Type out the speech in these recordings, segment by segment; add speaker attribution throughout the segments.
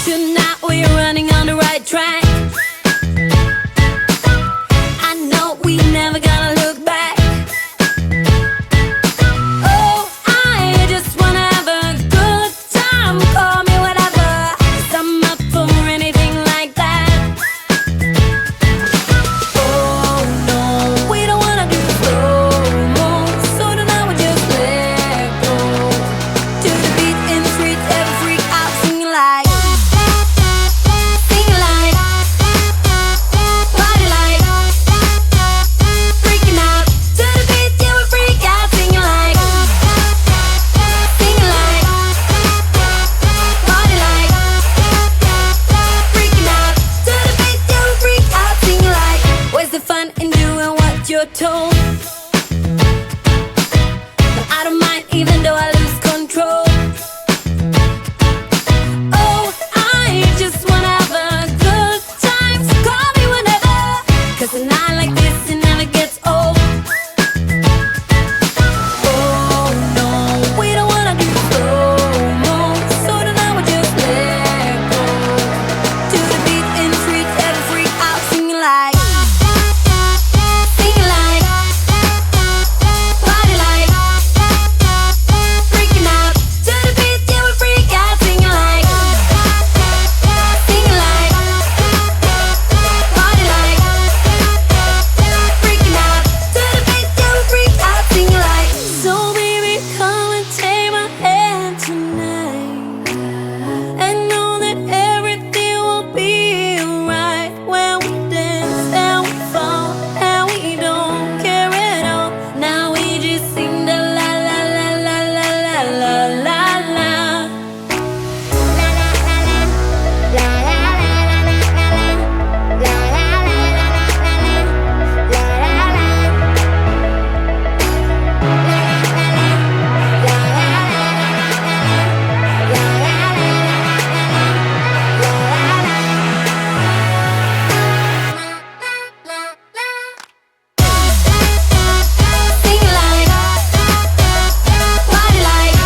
Speaker 1: Tonight we're running on the right track. I know we never gonna look back. Oh, I just wanna have a good time. Call me whatever, 'cause I'm up for anything like that. Oh no, we don't wanna do slow-mo, so tonight we just let go. To the beat in the street, every freak out singing like, singing like, party like, freaking out. To the beat, yeah, we freak out singing like, singing like, party like, freaking out. To the beat, yeah, we freak out singing like. Where's the fun in doing what you're told? But I don't mind even though I lose control. Oh, I just wanna have a good time, so call me whenever, 'cause a night like this, it never gets old. Oh no, we don't wanna do slow-mo, so tonight we just let go. To the beat in the street, every freak out singing like, singing like, party like, freaking out. To the beat, yeah, we freak out singing like, singing like, party like, freaking out. To the beat, yeah, we freak out singing like. So baby, come and take my hand tonight, and know that everything will be alright. When we dance and we fall and we don't care at all. Now we just sing the la la la la la la la la la. Singing like, party like,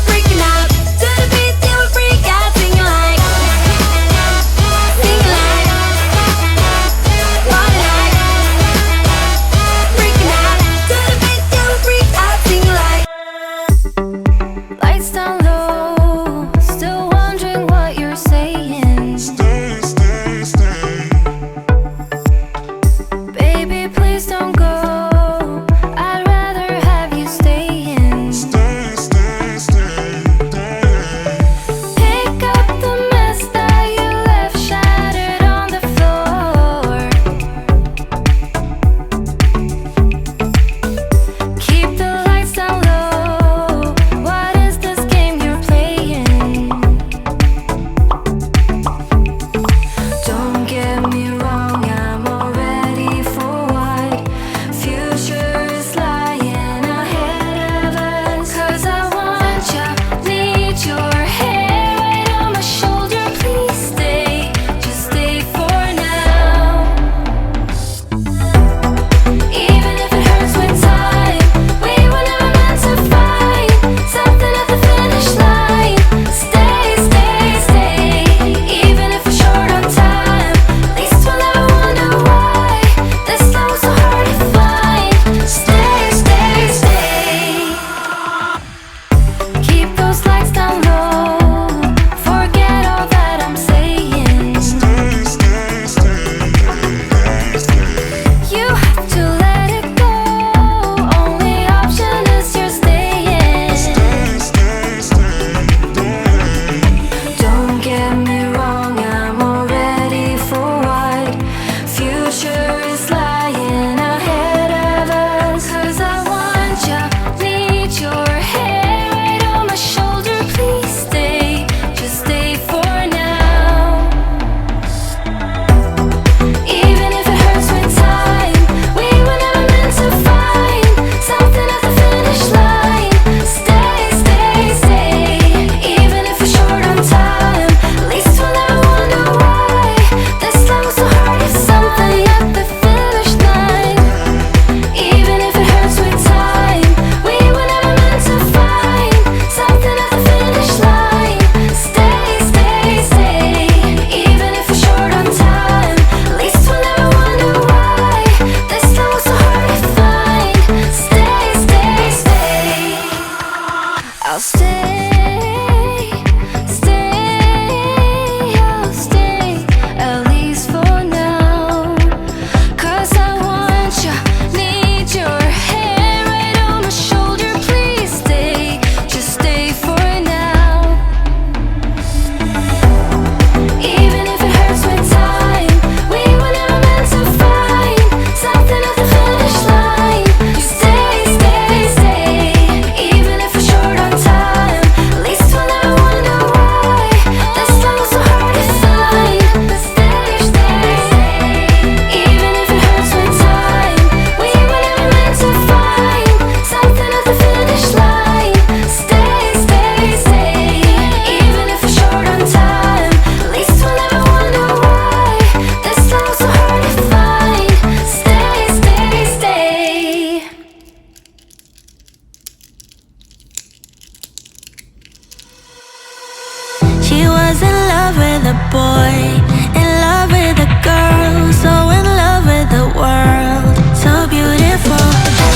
Speaker 1: freaking out. To the beat, yeah, we freak out singing like, singing like, party like, freaking out. To the beat, yeah, we freak out singing like. Lights down low, still wondering what you're saying.
Speaker 2: Stay, stay, stay.
Speaker 1: Baby, please don't go. I'd rather have you staying.
Speaker 2: Stay, stay, stay.
Speaker 1: Pick up the mess that you left shattered on the floor. Keep the lights down low. What is this game you're playing? Don't get me wrong, I'm already for what future is lying ahead of us. 'Cause I want ya, need your hair right on my shoulder. Please stay, just stay for now. Even if it hurts with time, we were never meant to fight. Something at the finish line. Stay, stay, stay. Even if we're short on time, at least we'll never wonder why this love's so hard to find. Stay, stay, stay. Keep those lights down low. Forget all that I'm saying.
Speaker 2: Stay, stay, stay.
Speaker 1: You have to let it go. Only option is you're staying.
Speaker 2: Stay, stay, stay.
Speaker 1: Don't get me wrong, I'm already for what future is lying ahead of us. 'Cause I want ya, need your hair right on my shoulder. I'll stay, stay, I'll stay, at least for now. 'Cause I want you, need your hand right on my shoulder. Please stay, just stay for now. Even if it hurts with time, we were never meant to find something at the finish line. You stay, stay, stay. Even if we're short on time, at least we'll never wonder why this love was so hard to find. But stay, stay, stay. Even if it hurts with time, we were never meant to find something at the finish line. Stay, stay, stay. Even if we're short on time, at least we'll never wonder why this love was so hard to find. Stay, stay, stay. She was in love with a boy, in love with a girl, so in love with the world, so beautiful.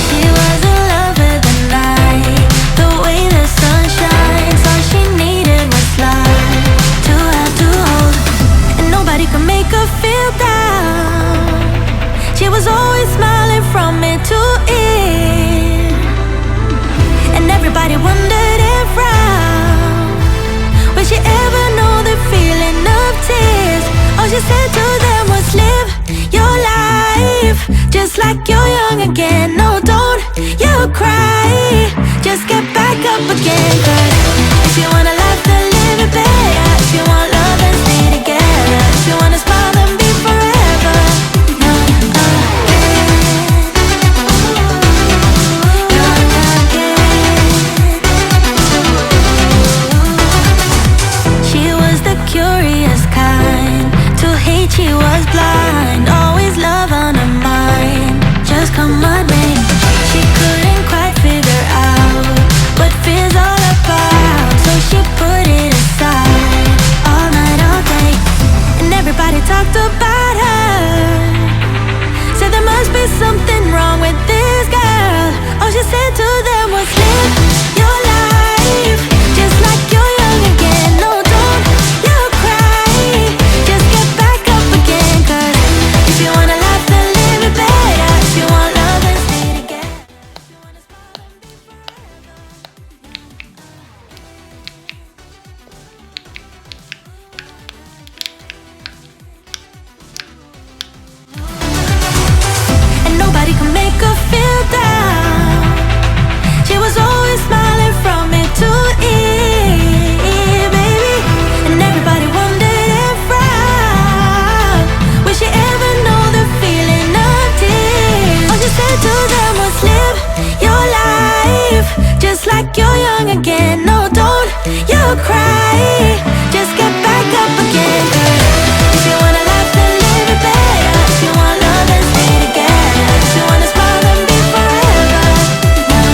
Speaker 1: She was in love with the night, the way the sun shines. All she needed was love to have to hold, and nobody could make her feel down. She was always smiling from ear to ear, and everybody wondered if round would she ever know the feeling of tears. All she said to them was live your life just like you're young again. No, don't you cry, just get back up again. 'Cause if you wanna laugh, then live it better. If you want love, then stay together. If you wanna smile, then be forever young again. Young again. She was the curious kind, to hate she was blind, always love on her mind, just come on me. She couldn't quite figure out what fear's all about, so she put it aside all night, all day. And everybody talked about her, said there must be something wrong with this girl. All she said to them was live your life just like you're young again. No, don't you cry, just get back up again. 'Cause if you wanna laugh, then live it better. If you want love, then stay together. If you wanna smile, then be forever. And nobody could make her feel down. She was always smiling from ear to ear, baby. And everybody wondered if round would she ever know the feeling of tears. All she said to them was live your life just like you're young again. No, don't you cry, just get back up again. 'Cause if you wanna laugh, then live it better. If you want love, then stay together. If you wanna smile, then be forever young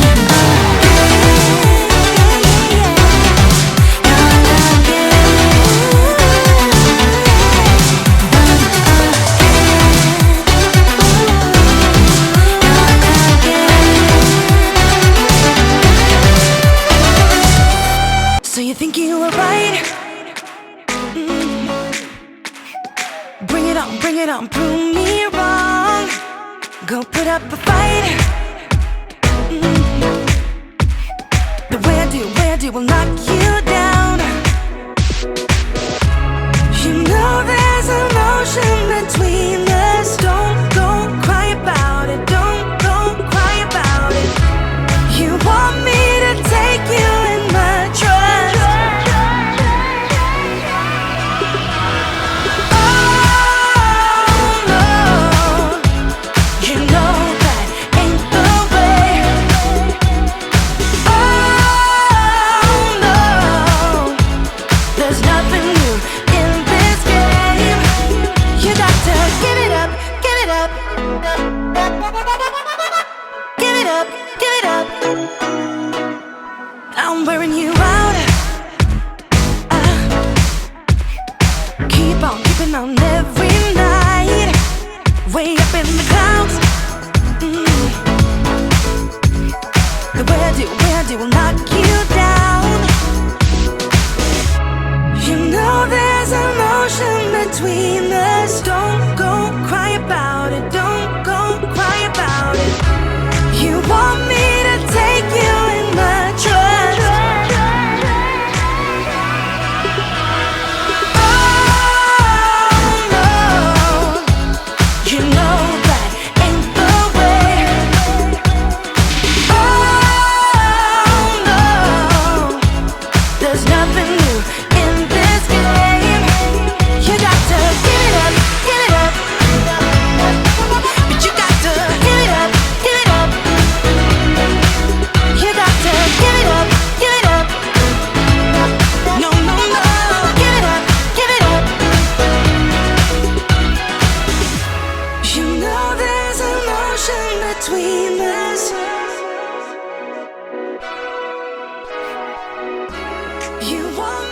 Speaker 3: So you think you were right? Bring it on, prove me wrong. Go put up a fight. The way I do will knock you down. You know there's emotion between us. Don't cry about it. Don't cry about it. You want me to take you in my trust. Oh no, you know that ain't the way. Oh no, You want